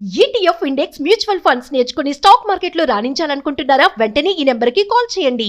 ETF index mutual funds నేర్చుకుని stock మార్కెట్లో రాణించాలనుకుంటున్నారా? వెంటనే ఈ నెంబర్కి కాల్ చేయండి.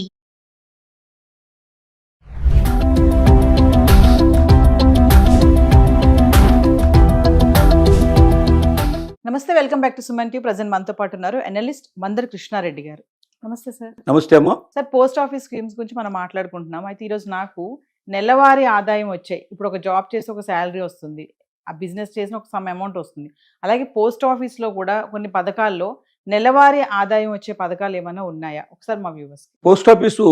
నమస్తే, welcome back to Suman TV. Present మనతో పాటు ఉన్నారు అనలిస్ట్ మందర్ కృష్ణారెడ్డి గారు. నమస్తే సార్. నమస్తే అమ్మా. సార్, పోస్ట్ ఆఫీస్ స్కీమ్స్ గురించి మనం మాట్లాడుకుంటున్నాం. అయితే ఈరోజు నాకు నెలవారీ ఆదాయం వచ్చాయి. ఇప్పుడు ఒక జాబ్ చేసి ఒక శాలరీ వస్తుంది, ఆ బిజినెస్ చేసిన ఒక సమ్ అమౌంట్ వస్తుంది. అలాగే పోస్ట్ ఆఫీస్లో కూడా కొన్ని పథకాల్లో నెలవారీ ఆదాయం వచ్చే పథకాలు ఏమైనా ఉన్నాయా? ఒకసారి మా వ్యూవర్స్. పోస్ట్ ఆఫీసు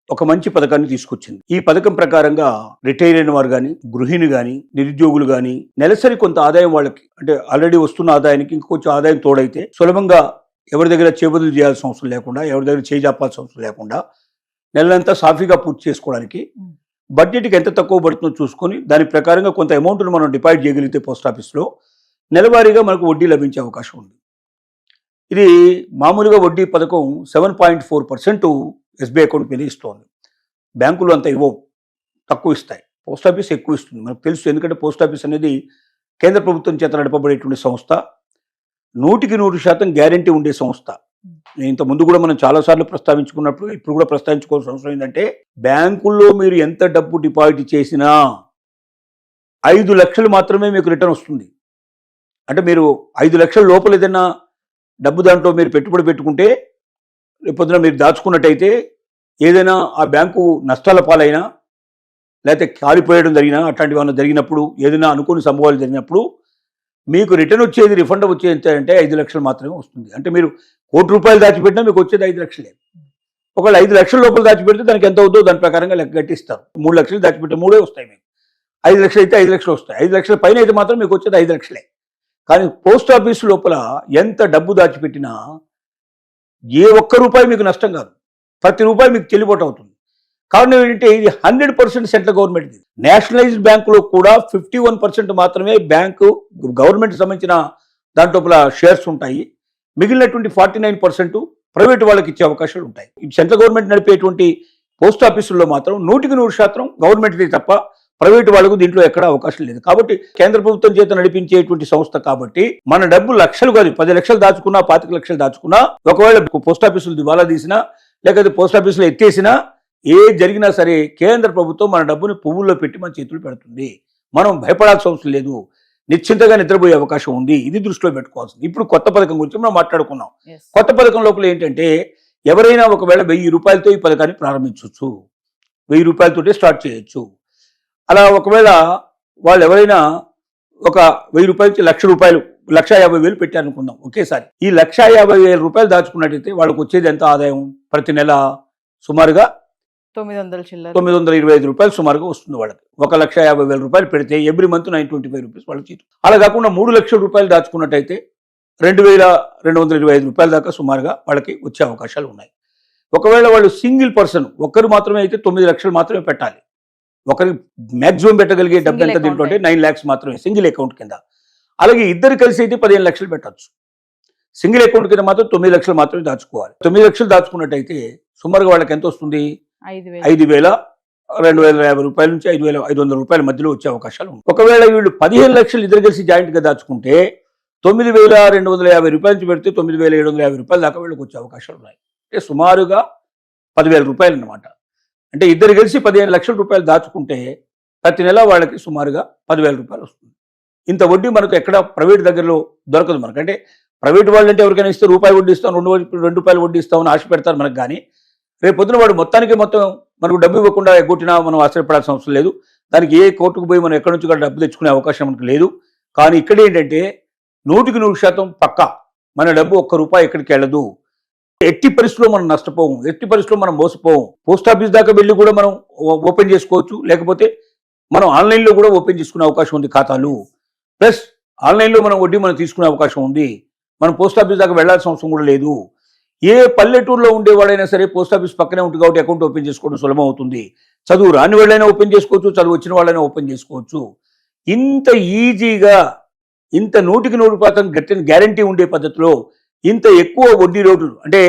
ఒక మంచి పథకాన్ని తీసుకొచ్చింది. ఈ పథకం ప్రకారంగా రిటైర్ అయిన వారు కానీ, గృహిణి కానీ, నిరుద్యోగులు కానీ నెలసరి కొంత ఆదాయం వాళ్ళకి, అంటే ఆల్రెడీ వస్తున్న ఆదాయానికి ఇంకొంచెం ఆదాయం తోడైతే సులభంగా ఎవరి దగ్గర చేబదులు చేయాల్సిన అవసరం లేకుండా, ఎవరి దగ్గర చేజాపాల్సిన అవసరం లేకుండా నెలంతా సాఫీగా పూర్తి చేసుకోవడానికి బడ్జెట్కి ఎంత తక్కువ పడుతుందో చూసుకొని దాని ప్రకారంగా కొంత అమౌంట్ను మనం డిపాజిట్ చేయగలిగితే పోస్ట్ ఆఫీస్లో నెలవారీగా మనకు వడ్డీ లభించే అవకాశం ఉంది. ఇది మామూలుగా వడ్డీ పథకం 7.4% ఎస్బీఐ అకౌంట్ మీద ఇస్తోంది. బ్యాంకులు అంత ఇవ్వవు, తక్కువ ఇస్తాయి. పోస్ట్ ఆఫీస్ ఎక్కువ ఇస్తుంది, మనకు తెలుసు. ఎందుకంటే పోస్ట్ ఆఫీస్ అనేది కేంద్ర ప్రభుత్వం చేత నడపబడేటువంటి సంస్థ, 100% గ్యారంటీ ఉండే సంస్థ. ఇంత ముందు కూడా మనం చాలాసార్లు ప్రస్తావించుకున్నప్పుడు ఇప్పుడు కూడా ప్రస్తావించుకోవాల్సిన అవసరం ఏంటంటే, బ్యాంకుల్లో మీరు ఎంత డబ్బు డిపాజిట్ చేసినా 5 లక్షలు మాత్రమే మీకు రిటర్న్ వస్తుంది. అంటే మీరు 5 లక్షల లోపల ఏదైనా డబ్బు దాంట్లో మీరు పెట్టుబడి పెట్టుకుంటే, రేపొద్దున మీరు దాచుకున్నట్టయితే ఏదైనా ఆ బ్యాంకు నష్టాల పాలైనా లేకపోతే కాలిపోయడం జరిగినా, అట్లాంటివి ఏమైనా జరిగినప్పుడు, ఏదైనా అనుకోని సంభవాలు జరిగినప్పుడు మీకు రిటర్న్ వచ్చేది, రిఫండ్ వచ్చేది ఎంత అంటే 5 లక్షలు మాత్రమే వస్తుంది. అంటే మీరు ₹1,00,000 దాచిపెట్టినా మీకు వచ్చేది 5 లక్షలే. ఒకవేళ 5 లక్షల లోపల దాచిపెడితే దానికి ఎంత అవుతుందో దాని ప్రకారంగా లెక్క కట్టిస్తారు. 3 లక్షలు దాచిపెట్టే 3 వస్తాయి మీకు. 5 లక్షలు అయితే 5 లక్షలు వస్తాయి. 5 లక్షల పైన అయితే మాత్రం మీకు వచ్చేది 5 లక్షలే. కానీ పోస్ట్ ఆఫీస్ లోపల ఎంత డబ్బు దాచిపెట్టినా ఏ ఒక్క రూపాయి మీకు నష్టం కాదు, ప్రతి రూపాయి మీకు చెల్లిపోటు అవుతుంది. కారణం ఏంటంటే ఇది 100% సెంట్రల్ గవర్నమెంట్. నేషనలైజ్డ్ బ్యాంకులో కూడా 51% మాత్రమే బ్యాంకు గవర్నమెంట్ సంబంధించిన దాంట్లో షేర్స్ ఉంటాయి. మిగిలినటువంటి 49% ప్రైవేట్ వాళ్ళకి ఇచ్చే అవకాశాలు ఉంటాయి. సెంట్రల్ గవర్నమెంట్ నడిపేటువంటి పోస్ట్ ఆఫీసుల్లో మాత్రం 100% గవర్నమెంట్ది తప్ప ప్రైవేట్ వాళ్ళకు దీంట్లో ఎక్కడ అవకాశం లేదు. కాబట్టి కేంద్ర ప్రభుత్వం చేత నడిపించేటువంటి సంస్థ కాబట్టి మన డబ్బు లక్షలు కాదు, 10 లక్షలు దాచుకున్నా, 25 లక్షలు దాచుకున్నా, ఒకవేళ పోస్ట్ ఆఫీసులు దివాలా తీసినా లేకపోతే పోస్ట్ ఆఫీసులో ఎత్తేసినా, ఏ జరిగినా సరే కేంద్ర ప్రభుత్వం మన డబ్బుని పువ్వుల్లో పెట్టి మన చేతులు పెడుతుంది. మనం భయపడాల్సిన అవసరం లేదు, నిశ్చింతగా నిద్రపోయే అవకాశం ఉంది. ఇది దృష్టిలో పెట్టుకోవాల్సింది. ఇప్పుడు కొత్త పథకం గురించి మనం మాట్లాడుకున్నాం. కొత్త పథకం లోపల ఏంటంటే, ఎవరైనా ఒకవేళ ₹1000 ఈ పథకాన్ని ప్రారంభించవచ్చు, ₹1000 స్టార్ట్ చేయొచ్చు. అలా ఒకవేళ వాళ్ళు ఎవరైనా ఒక ₹1000 నుంచి ₹1,00,000, ₹1,50,000 పెట్టారనుకుందాం ఒకేసారి. ఈ ₹1,50,000 దాచుకున్నట్టయితే వాళ్ళకి వచ్చేది ఎంత ఆదాయం? ప్రతి నెల సుమారుగా ₹925 సుమారుగా వస్తుంది వాళ్ళకి. ₹1,50,000 పెడితే ఎవ్రీ మంత్ ₹925 వాళ్ళ జీతం. అలా కాకుండా ₹3 లక్షల దాచుకున్నట్టయితే ₹2,225 దాకా సుమారుగా వాళ్ళకి వచ్చే అవకాశాలు ఉన్నాయి. ఒకవేళ వాళ్ళు సింగిల్ పర్సన్, ఒక్కరు మాత్రమే అయితే 9 లక్షలు మాత్రమే పెట్టాలి. ఒకరికి మ్యాక్సిమం పెట్టగలిగే డబ్బు ఎంత దీంట్లో అంటే 9 lakhs మాత్రమే సింగిల్ అకౌంట్ కింద. అలాగే ఇద్దరు కలిసి అయితే 15 లక్షలు పెట్టచ్చు. సింగిల్ అకౌంట్ కింద మాత్రం 9 లక్షలు మాత్రమే దాచుకోవాలి. 9 లక్షలు దాచుకున్నట్టయితే సుమారుగా వాళ్ళకి ఎంత వస్తుంది? ₹5,250 నుంచి ₹5,500 మధ్యలో వచ్చే అవకాశాలు ఉన్నాయి. ఒకవేళ వీళ్ళు 15 లక్షలు ఇద్దరు కలిసి జాయింట్ గా దాచుకుంటే ₹9,250 నుంచి పెడితే ₹9,750 దాకా వీళ్ళకి వచ్చే అవకాశాలు ఉన్నాయి. అంటే సుమారుగా ₹10,000 అన్నమాట. అంటే ఇద్దరు కలిసి ₹15 లక్షల దాచుకుంటే ప్రతి నెల వాళ్ళకి సుమారుగా ₹10,000 వస్తుంది. ఇంత వడ్డీ మనకు ఎక్కడ ప్రైవేట్ దగ్గరలో దొరకదు మనకు. అంటే ప్రైవేట్ వాళ్ళు అంటే ఎవరికైనా ఇస్తే ₹1 వడ్డీ ఇస్తాం, ₹2 వడ్డీ ఇస్తామని ఆశ పెడతారు మనకు. కానీ రేపు పొద్దున వాడు మొత్తం మనకు డబ్బు ఇవ్వకుండా ఎగ్గొట్టినా మనం ఆశ్చర్యపడాల్సిన అవసరం లేదు. దానికి ఏ కోర్టుకు పోయి మనం ఎక్కడి నుంచి కూడా డబ్బు తెచ్చుకునే అవకాశం మనకు లేదు. కానీ ఇక్కడ ఏంటంటే 100% పక్కా మన డబ్బు ₹1 ఎక్కడికి వెళ్ళదు. ఎట్టి పరిస్థితుల్లో మనం నష్టపోము, ఎట్టి పరిస్థితుల్లో మనం మోసపోము. పోస్ట్ ఆఫీస్ దాకా వెళ్ళి కూడా మనం ఓపెన్ చేసుకోవచ్చు, లేకపోతే మనం ఆన్లైన్లో కూడా ఓపెన్ చేసుకునే అవకాశం ఉంది ఖాతాలు. ప్లస్ ఆన్లైన్లో మనం వడ్డీ మనం తీసుకునే అవకాశం ఉంది. మనం పోస్ట్ ఆఫీస్ దాకా వెళ్లాల్సిన అవసరం కూడా లేదు. ఏ పల్లెటూరులో ఉండేవాడైనా సరే పోస్ట్ ఆఫీస్ పక్కనే ఉంటుంది కాబట్టి అకౌంట్ ఓపెన్ చేసుకోవడం సులభం అవుతుంది. చదువు రాని వాళ్ళైనా ఓపెన్ చేసుకోవచ్చు, చదువు వచ్చిన వాళ్ళైనా ఓపెన్ చేసుకోవచ్చు. ఇంత ఈజీగా, ఇంత 100% గ్యారంటీ ఉండే పద్ధతిలో ఇంత ఎక్కువ వడ్డీ రేటులు, అంటే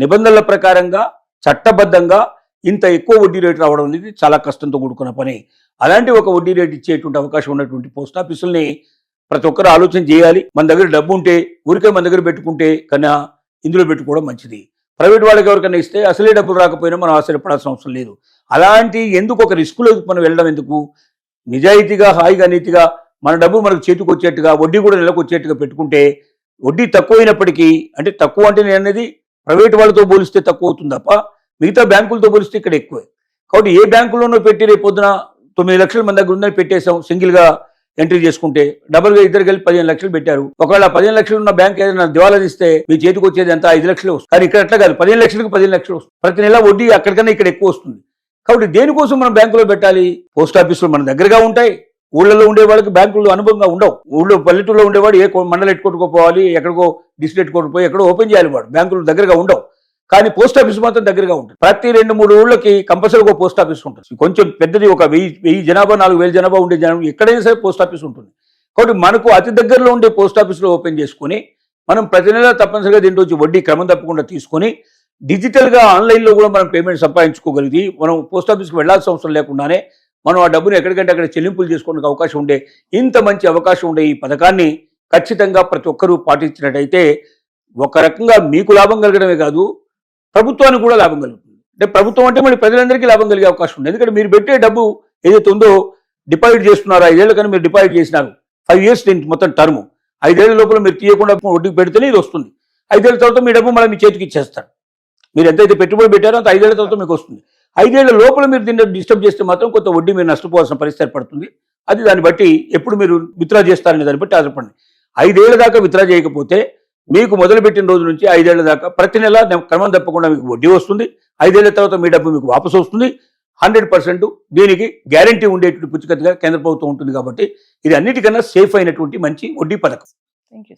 నిబంధనల ప్రకారంగా చట్టబద్ధంగా ఇంత ఎక్కువ వడ్డీ రేటు రావడం అనేది చాలా కష్టంతో కూడుకున్న పని. అలాంటి ఒక వడ్డీ రేటు ఇచ్చేటువంటి అవకాశం ఉన్నటువంటి పోస్ట్ ఆఫీసుల్ని ప్రతి ఒక్కరు ఆలోచన చేయాలి. మన దగ్గర డబ్బు ఉంటే ఊరికే మన దగ్గర పెట్టుకుంటే కన్నా ఇందులో పెట్టుకోవడం మంచిది. ప్రైవేట్ వాళ్ళకి ఎవరికైనా ఇస్తే అసలే డబ్బులు రాకపోయినా మనం ఆశ్చర్యపడాల్సిన అవసరం లేదు. అలాంటి ఎందుకు ఒక రిస్కులో మనం వెళ్ళడం ఎందుకు? నిజాయితీగా హాయిగా నీతిగా మన డబ్బు మనకు చేతికి వచ్చేట్టుగా వడ్డీ కూడా నెలకు వచ్చేట్టుగా పెట్టుకుంటే వడ్డీ తక్కువ అయినప్పటికీ, అంటే తక్కువ అంటే నేను అనేది ప్రైవేట్ వాళ్ళతో పోలిస్తే తక్కువ అవుతుంది తప్ప మిగతా బ్యాంకులతో పోలిస్తే ఇక్కడ ఎక్కువే. కాబట్టి ఏ బ్యాంకులోనో పెట్టి రేపు పొద్దున 9 లక్షలు మన దగ్గర ఉందని పెట్టేసాం, సింగిల్గా ఎంట్రీ చేసుకుంటే డబుల్గా ఇద్దరు కలిపి 15 లక్షలు పెట్టారు. ఒకవేళ 15 లక్షలు ఉన్న బ్యాంక్ ఏదైనా దివాలా తీస్తే మీ చేతికి వచ్చేది ఎంత? 5 లక్షలు వస్తుంది. కానీ ఇక్కడ అట్లా కాదు, 15 లక్షలకు 15 లక్షలు వస్తుంది. ప్రతి నెల వడ్డీ అక్కడికన్నా ఇక్కడ ఎక్కువ వస్తుంది. కాబట్టి దేనికోసం మనం బ్యాంకులో పెట్టాలి? పోస్ట్ ఆఫీసులో మన దగ్గరగా ఉంటాయి. ఊళ్ళలో ఉండే వాళ్ళకి బ్యాంకులు అనుభవంగా ఉండవు. ఊళ్ళో పల్లెటూరులో ఉండేవాడు ఏ మండలం ఎట్టుకోకపోవాలి, ఎక్కడికో డిస్ట్రిక్ట్ ఎట్టుకోకపోయి ఎక్కడో ఓపెన్ చేయాలి. వాడు బ్యాంకులు దగ్గరగా ఉండవు. కానీ పోస్ట్ ఆఫీస్ మాత్రం దగ్గరగా ఉంటుంది. ప్రతి 2-3 ఊళ్ళకి కంపల్సరీగా పోస్ట్ ఆఫీస్ ఉంటుంది. కొంచెం పెద్దది, ఒక 1000 జనాభా 4000 జనాభా ఉండే జనాభా ఎక్కడైనా సరే పోస్ట్ ఆఫీస్ ఉంటుంది. కాబట్టి మనకు అతి దగ్గరలో ఉండే పోస్ట్ ఆఫీస్లో ఓపెన్ చేసుకుని మనం ప్రతి నెల తప్పనిసరిగా దీంట్లో వచ్చి వడ్డీ క్రమం తప్పకుండా తీసుకొని డిజిటల్గా ఆన్లైన్లో కూడా మనం పేమెంట్ సంపాదించుకోగలిగి మనం పోస్ట్ ఆఫీస్కి వెళ్లాల్సిన అవసరం లేకుండానే మనం ఆ డబ్బును ఎక్కడికంటే అక్కడ చెల్లింపులు చేసుకోవడానికి అవకాశం ఉండే ఇంత మంచి అవకాశం ఉండే ఈ పథకాన్ని ఖచ్చితంగా ప్రతి ఒక్కరూ పాటించినట్టయితే ఒక రకంగా మీకు లాభం కలగడమే కాదు, ప్రభుత్వానికి కూడా లాభం కలుగుతుంది. అంటే ప్రభుత్వం అంటే మళ్ళీ ప్రజలందరికీ లాభం కలిగే అవకాశం ఉంది. ఎందుకంటే మీరు పెట్టే డబ్బు ఏదైతే ఉందో డిపాజిట్ చేస్తున్నారో, 5 ఏళ్ళ కానీ మీరు డిపాజిట్ చేసినారు, 5 ఇయర్స్ మొత్తం టర్మ్, 5 ఏళ్ల లోపల మీరు తీయకుండా వడ్డీకి పెడితేనే ఇది వస్తుంది. 5 ఏళ్ల తర్వాత మీ డబ్బు మళ్ళీ మీ చేతికి ఇచ్చేస్తారు. మీరు ఎంతైతే పెట్టుబడి పెట్టారో అంత 5 ఏళ్ల తర్వాత మీకు వస్తుంది. 5 ఏళ్ల లోపల మీరు దీన్ని డిస్టర్బ్ చేస్తే మాత్రం కొంత వడ్డీ మీరు నష్టపోవాల్సిన పరిస్థితి ఏర్పడుతుంది. అది దాన్ని బట్టి ఎప్పుడు మీరు విత్డ్రా చేస్తారనే దాన్ని బట్టి ఆధారపడండి. 5 ఏళ్ల దాకా విత్డ్రా చేయకపోతే మీకు మొదలుపెట్టిన రోజు నుంచి 5 ఏళ్ల దాకా ప్రతి నెల క్రమం తప్పకుండా మీకు వడ్డీ వస్తుంది. 5 ఏళ్ల తర్వాత మీ డబ్బు మీకు వాపసు వస్తుంది. 100% దీనికి గ్యారంటీ ఉండేటువంటి పుచ్చికత్తుగా కేంద్ర ప్రభుత్వం ఉంటుంది. కాబట్టి ఇది అన్నిటికన్నా సేఫ్ అయినటువంటి మంచి వడ్డీ పథకం. Thank you.